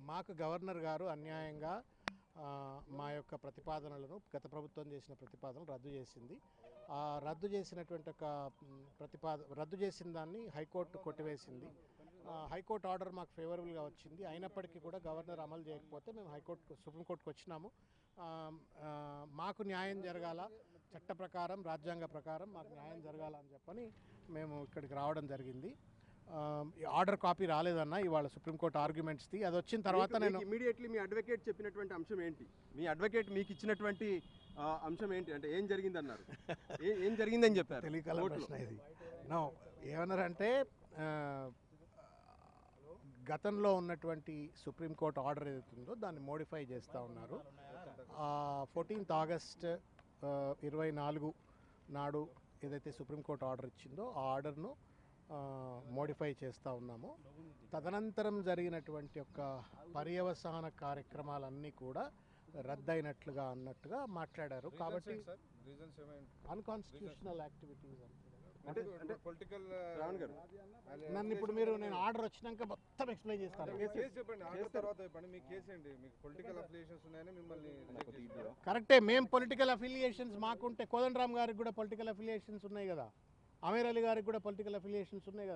మాకు గవర్నర్ గారు అన్యాయంగా మా యొక్క ప్రతిపాదనలను గత ప్రభుత్వం చేసిన ప్రతిపాదనలు రద్దు చేసింది. రద్దు చేసినటువంటి ఒక రద్దు చేసిన దాన్ని హైకోర్టు కొట్టివేసింది. హైకోర్టు ఆర్డర్ మాకు ఫేవరబుల్గా వచ్చింది. అయినప్పటికీ కూడా గవర్నర్ అమలు చేయకపోతే మేము సుప్రీంకోర్టుకు వచ్చినాము. మాకు న్యాయం జరగాల, చట్ట ప్రకారం రాజ్యాంగ ప్రకారం మాకు న్యాయం జరగాలని చెప్పని మేము ఇక్కడికి రావడం జరిగింది. ఆర్డర్ కాపీ రాలేదన్న ఇవాళ సుప్రీంకోర్టు ఆర్గ్యుమెంట్స్ది. అది వచ్చిన తర్వాత నేను ఇమీడియట్లీ మీ అడ్వకేట్ చెప్పినటువంటి అంశం ఏంటి? మీ అడ్వకేట్ మీకు ఇచ్చినటువంటి అంశం ఏంటి? అంటే ఏం జరిగిందన్నారు? ఏం జరిగిందని చెప్పారు? తెలియకల ప్రశ్న ఇది. నో, ఏమన్నారంటే గతంలో ఉన్నటువంటి సుప్రీంకోర్టు ఆర్డర్ ఏదైతుందో దాన్ని మోడిఫై చేస్తూ ఉన్నారు. 14 ఆగస్ట్ 24 నాడు ఏదైతే సుప్రీంకోర్టు ఆర్డర్ ఇచ్చిందో ఆ ఆర్డర్ను మోడిఫై చేస్తూ ఉన్నాము. తదనంతరం జరిగినటువంటి యొక్క పర్యవసాన కార్యక్రమాలన్నీ కూడా రద్దయినట్లుగా అన్నట్టుగా మాట్లాడారు. కాబట్టి అన్కాన్స్టిట్యూషనల్ యాక్టివిటీస్ నన్ను ఇప్పుడు నేను ఆర్డర్ వచ్చినాక మొత్తం ఎక్స్ప్లెయిన్ చేస్తాను. కరెక్టే, మేము పొలిటికల్ అఫిలియేషన్స్ మాకుంటే కోదండరామ్ గారికి కూడా పొలిటికల్ అఫిలియేషన్స్ ఉన్నాయి కదా, అమీర్ అలీ గారికి కూడా పొలిటికల్ అఫిలియేషన్స్ ఉన్నాయి కదా.